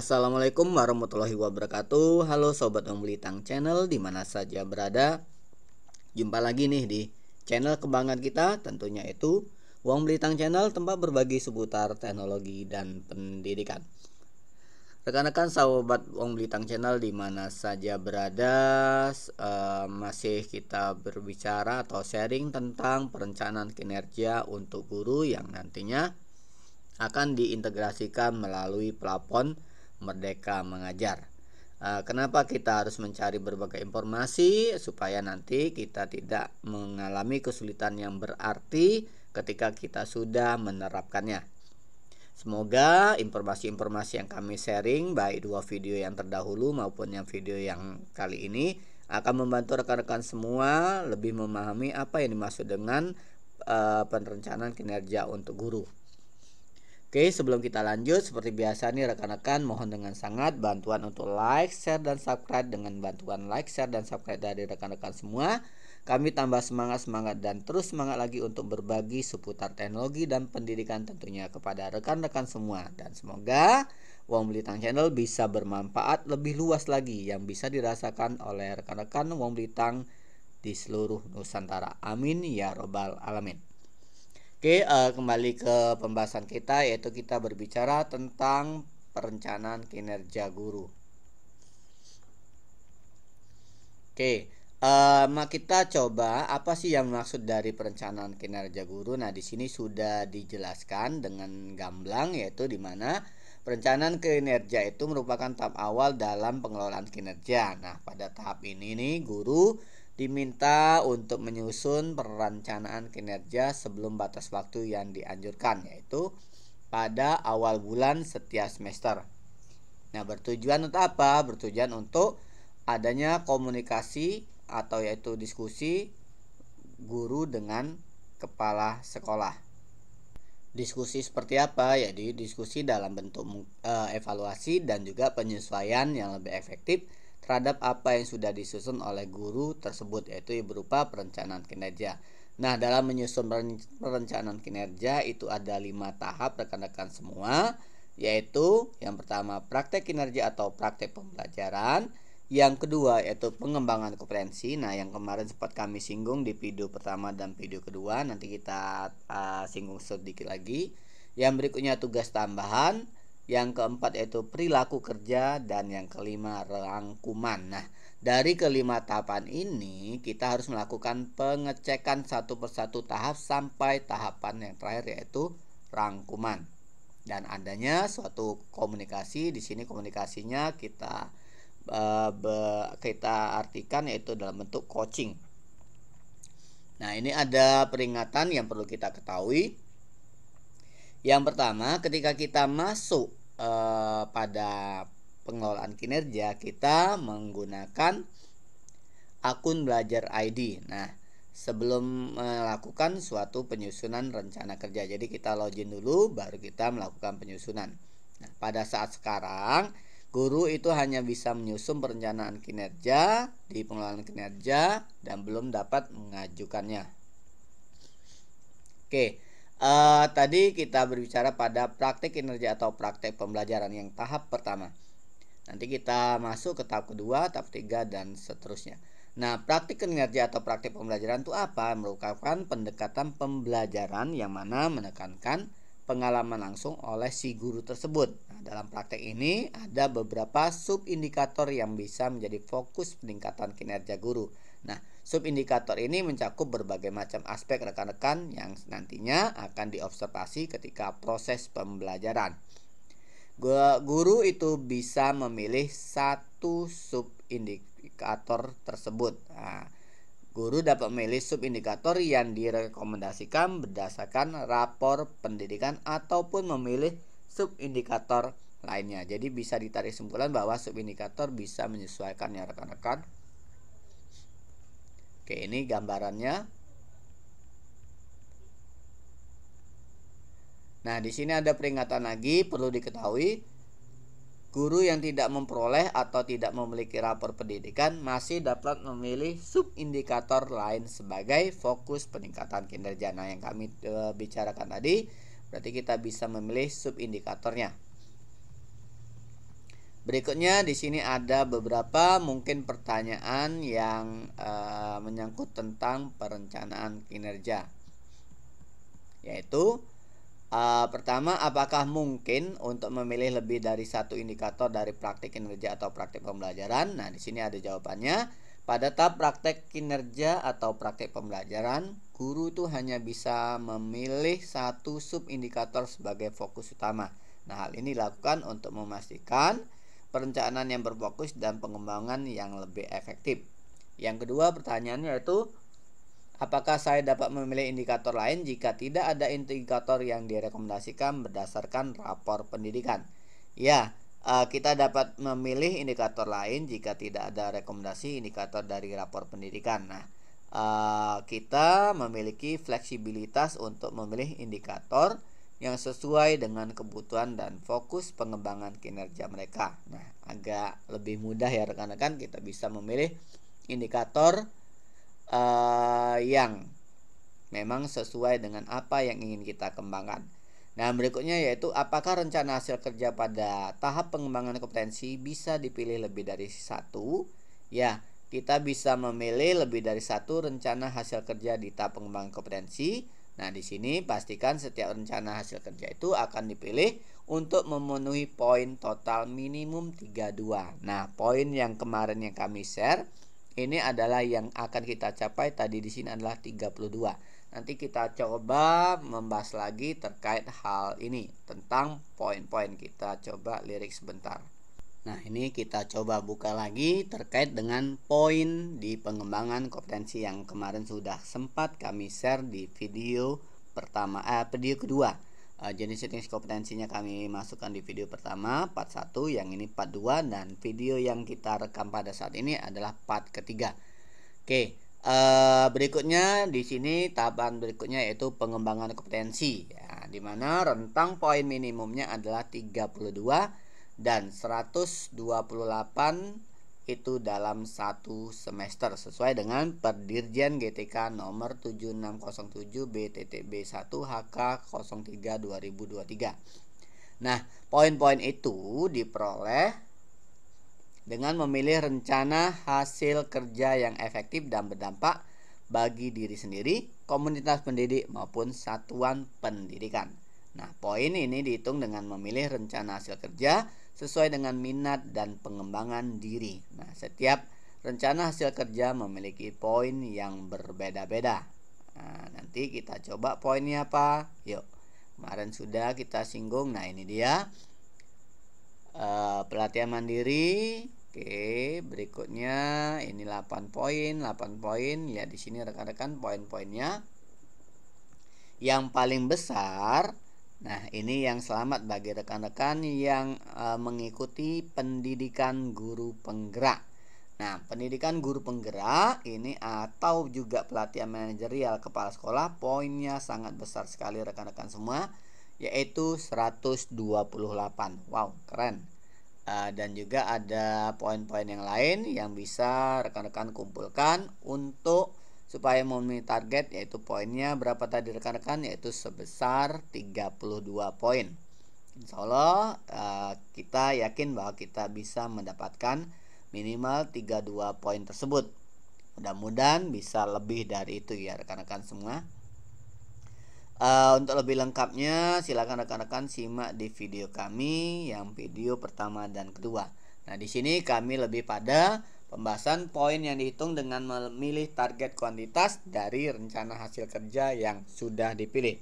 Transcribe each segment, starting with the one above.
Assalamualaikum warahmatullahi wabarakatuh. Halo Sobat Wong Blitang Channel dimana saja berada. Jumpa lagi nih di channel kebanggaan kita, tentunya itu Wong Blitang Channel, tempat berbagi seputar teknologi dan pendidikan. Rekan-rekan sahabat Wong Blitang Channel dimana saja berada, masih kita berbicara atau sharing tentang perencanaan kinerja untuk guru yang nantinya akan diintegrasikan melalui plafon Merdeka Mengajar. Kenapa kita harus mencari berbagai informasi supaya nanti kita tidak mengalami kesulitan yang berarti ketika kita sudah menerapkannya. Semoga informasi-informasi yang kami sharing, baik dua video yang terdahulu maupun yang video yang kali ini, akan membantu rekan-rekan semua lebih memahami apa yang dimaksud dengan perencanaan kinerja untuk guru. Oke, sebelum kita lanjut, seperti biasa nih rekan-rekan, mohon dengan sangat bantuan untuk like, share, dan subscribe. Dengan bantuan like, share, dan subscribe dari rekan-rekan semua, kami tambah semangat dan terus semangat lagi untuk berbagi seputar teknologi dan pendidikan tentunya kepada rekan-rekan semua. Dan semoga Wong Blitang Channel bisa bermanfaat lebih luas lagi yang bisa dirasakan oleh rekan-rekan Wong Blitang di seluruh Nusantara. Amin ya robbal alamin. Oke, kembali ke pembahasan kita, yaitu kita berbicara tentang perencanaan kinerja guru. Oke, kita coba apa sih yang maksud dari perencanaan kinerja guru. Nah, di sini sudah dijelaskan dengan gamblang, yaitu di mana perencanaan kinerja itu merupakan tahap awal dalam pengelolaan kinerja. Nah, pada tahap ini nih guru diminta untuk menyusun perencanaan kinerja sebelum batas waktu yang dianjurkan, yaitu pada awal bulan setiap semester. Nah, bertujuan untuk apa? Bertujuan untuk adanya komunikasi atau yaitu diskusi guru dengan kepala sekolah. Diskusi seperti apa? Jadi diskusi dalam bentuk evaluasi dan juga penyesuaian yang lebih efektif terhadap apa yang sudah disusun oleh guru tersebut, yaitu berupa perencanaan kinerja. Nah, dalam menyusun perencanaan kinerja itu ada 5 tahap rekan-rekan semua, yaitu yang pertama praktek kinerja atau praktek pembelajaran, yang kedua yaitu pengembangan kompetensi. Nah, yang kemarin sempat kami singgung di video pertama dan video kedua, nanti kita singgung sedikit lagi. Yang berikutnya tugas tambahan, yang keempat yaitu perilaku kerja, dan yang kelima rangkuman. Nah, dari kelima tahapan ini kita harus melakukan pengecekan satu persatu tahap sampai tahapan yang terakhir yaitu rangkuman. Dan adanya suatu komunikasi, di sini komunikasinya kita artikan yaitu dalam bentuk coaching. Nah, ini ada peringatan yang perlu kita ketahui. Yang pertama, ketika kita masuk pada pengelolaan kinerja, kita menggunakan akun Belajar ID. Nah, sebelum melakukan suatu penyusunan rencana kerja, jadi kita login dulu, baru kita melakukan penyusunan. Nah, pada saat sekarang, guru itu hanya bisa menyusun perencanaan kinerja di pengelolaan kinerja dan belum dapat mengajukannya. Oke. Tadi kita berbicara pada praktek kinerja atau praktek pembelajaran yang tahap pertama. Nanti kita masuk ke tahap kedua, tahap ketiga, dan seterusnya. Nah, praktek kinerja atau praktek pembelajaran itu apa? Merupakan pendekatan pembelajaran yang mana menekankan pengalaman langsung oleh si guru tersebut. Nah, dalam praktek ini ada beberapa subindikator yang bisa menjadi fokus peningkatan kinerja guru. Nah, subindikator ini mencakup berbagai macam aspek rekan-rekan yang nantinya akan diobservasi ketika proses pembelajaran. Guru itu bisa memilih satu subindikator tersebut. Nah, guru dapat memilih subindikator yang direkomendasikan berdasarkan rapor pendidikan ataupun memilih subindikator lainnya. Jadi bisa ditarik kesimpulan bahwa subindikator bisa menyesuaikan ya rekan-rekan. Oke, ini gambarannya. Nah, di sini ada peringatan lagi, perlu diketahui, guru yang tidak memperoleh atau tidak memiliki rapor pendidikan masih dapat memilih subindikator lain sebagai fokus peningkatan kinerja. Nah, yang kami bicarakan tadi, berarti kita bisa memilih subindikatornya. Berikutnya di sini ada beberapa mungkin pertanyaan yang menyangkut tentang perencanaan kinerja. Yaitu pertama, apakah mungkin untuk memilih lebih dari satu indikator dari praktik kinerja atau praktik pembelajaran? Nah, di sini ada jawabannya. Pada tahap praktek kinerja atau praktik pembelajaran, guru itu hanya bisa memilih satu sub indikator sebagai fokus utama. Nah, hal ini dilakukan untuk memastikan perencanaan yang berfokus dan pengembangan yang lebih efektif. Yang kedua pertanyaannya yaitu, apakah saya dapat memilih indikator lain jika tidak ada indikator yang direkomendasikan berdasarkan rapor pendidikan? Ya, kita dapat memilih indikator lain jika tidak ada rekomendasi indikator dari rapor pendidikan. Nah, kita memiliki fleksibilitas untuk memilih indikator yang sesuai dengan kebutuhan dan fokus pengembangan kinerja mereka. Nah, agak lebih mudah ya rekan-rekan, kita bisa memilih indikator yang memang sesuai dengan apa yang ingin kita kembangkan. Nah, berikutnya yaitu, apakah rencana hasil kerja pada tahap pengembangan kompetensi bisa dipilih lebih dari satu? Ya, kita bisa memilih lebih dari satu rencana hasil kerja di tahap pengembangan kompetensi. Nah, di sini pastikan setiap rencana hasil kerja itu akan dipilih untuk memenuhi poin total minimum 32. Nah, poin yang kemarin yang kami share ini adalah yang akan kita capai tadi di sini adalah 32. Nanti kita coba membahas lagi terkait hal ini tentang poin-poin. Kita coba lirik sebentar. Nah, ini kita coba buka lagi terkait dengan poin di pengembangan kompetensi yang kemarin sudah sempat kami share di video pertama, video kedua. Jenis teknis kompetensinya kami masukkan di video pertama part 1, yang ini part 2, dan video yang kita rekam pada saat ini adalah part ketiga. Oke, berikutnya di sini tahapan berikutnya yaitu pengembangan kompetensi ya, di mana rentang poin minimumnya adalah 32 dan 128 itu dalam satu semester sesuai dengan Perdirjen GTK nomor 7607 BTTB 1 HK 03 2023. Nah, poin-poin itu diperoleh dengan memilih rencana hasil kerja yang efektif dan berdampak bagi diri sendiri, komunitas pendidik maupun satuan pendidikan. Nah, poin ini dihitung dengan memilih rencana hasil kerja sesuai dengan minat dan pengembangan diri. Nah, setiap rencana hasil kerja memiliki poin yang berbeda-beda. Nah, nanti kita coba poinnya apa. Yuk, kemarin sudah kita singgung. Nah, ini dia pelatihan mandiri. Oke, berikutnya ini 8 poin. Lihat di sini rekan-rekan poin-poinnya. Yang paling besar, nah ini yang selamat bagi rekan-rekan yang mengikuti pendidikan guru penggerak. Nah, pendidikan guru penggerak ini atau juga pelatihan manajerial kepala sekolah, poinnya sangat besar sekali rekan-rekan semua, yaitu 128. Wow, keren. Dan juga ada poin-poin yang lain yang bisa rekan-rekan kumpulkan untuk supaya memenuhi target, yaitu poinnya berapa tadi rekan-rekan, yaitu sebesar 32 poin. Insya Allah kita yakin bahwa kita bisa mendapatkan minimal 32 poin tersebut. Mudah-mudahan bisa lebih dari itu ya rekan-rekan semua. Untuk lebih lengkapnya silakan rekan-rekan simak di video kami yang video pertama dan kedua. Nah, di sini kami lebih pada pembahasan poin yang dihitung dengan memilih target kuantitas dari rencana hasil kerja yang sudah dipilih.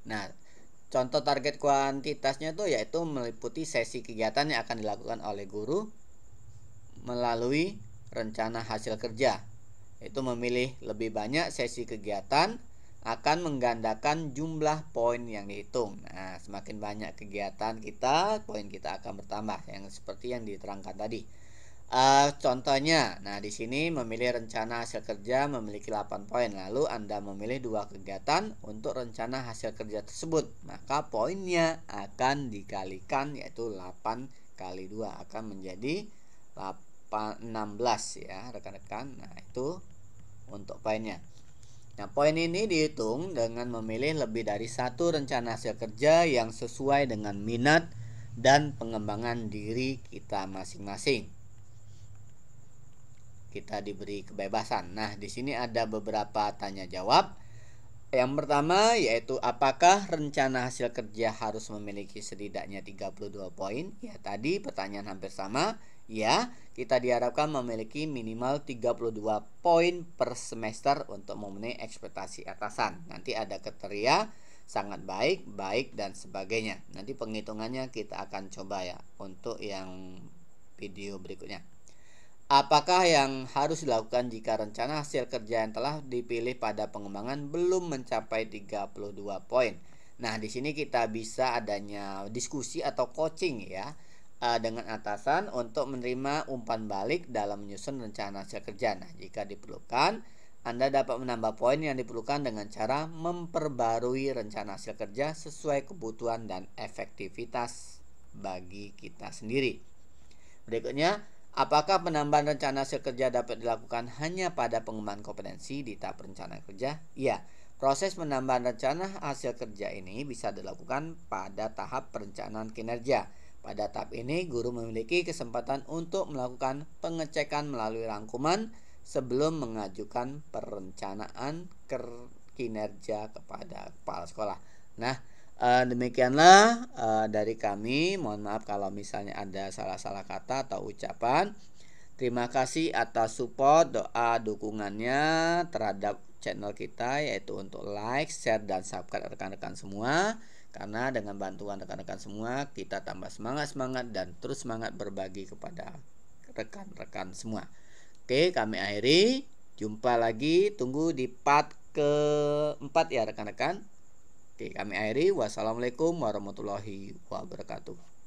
Nah, contoh target kuantitasnya itu yaitu meliputi sesi kegiatan yang akan dilakukan oleh guru melalui rencana hasil kerja. Yaitu memilih lebih banyak sesi kegiatan akan menggandakan jumlah poin yang dihitung. Nah, semakin banyak kegiatan kita, poin kita akan bertambah, yang seperti yang diterangkan tadi. Contohnya, nah di sini memilih rencana hasil kerja memiliki 8 poin, lalu Anda memilih 2 kegiatan untuk rencana hasil kerja tersebut, maka poinnya akan dikalikan, yaitu 8 kali 2 akan menjadi 16 ya rekan-rekan. Nah, itu untuk poinnya. Nah, poin ini dihitung dengan memilih lebih dari satu rencana hasil kerja yang sesuai dengan minat dan pengembangan diri kita masing-masing. Kita diberi kebebasan. Nah, di sini ada beberapa tanya jawab. Yang pertama yaitu apakah rencana hasil kerja harus memiliki setidaknya 32 poin? Ya, tadi pertanyaan hampir sama. Ya, kita diharapkan memiliki minimal 32 poin per semester untuk memenuhi ekspektasi atasan. Nanti ada kriteria sangat baik, baik dan sebagainya. Nanti penghitungannya kita akan coba ya untuk yang video berikutnya. Apakah yang harus dilakukan jika rencana hasil kerja yang telah dipilih pada pengembangan belum mencapai 32 poin? Nah, di sini kita bisa adanya diskusi atau coaching ya dengan atasan untuk menerima umpan balik dalam menyusun rencana hasil kerja. Nah, jika diperlukan, Anda dapat menambah poin yang diperlukan dengan cara memperbarui rencana hasil kerja sesuai kebutuhan dan efektivitas bagi kita sendiri. Berikutnya, apakah penambahan rencana hasil kerja dapat dilakukan hanya pada pengembangan kompetensi di tahap rencana kerja? Iya, proses penambahan rencana hasil kerja ini bisa dilakukan pada tahap perencanaan kinerja. Pada tahap ini, guru memiliki kesempatan untuk melakukan pengecekan melalui rangkuman sebelum mengajukan perencanaan kinerja kepada kepala sekolah. Nah, demikianlah dari kami. Mohon maaf kalau misalnya ada salah-salah kata atau ucapan. Terima kasih atas support, doa, dukungannya terhadap channel kita, yaitu untuk like, share, dan subscribe rekan-rekan semua. Karena dengan bantuan rekan-rekan semua, kita tambah semangat dan terus semangat berbagi kepada rekan-rekan semua. Oke, kami akhiri. Jumpa lagi, tunggu di part keempat ya rekan-rekan. Oke, kami akhiri. Wassalamualaikum warahmatullahi wabarakatuh.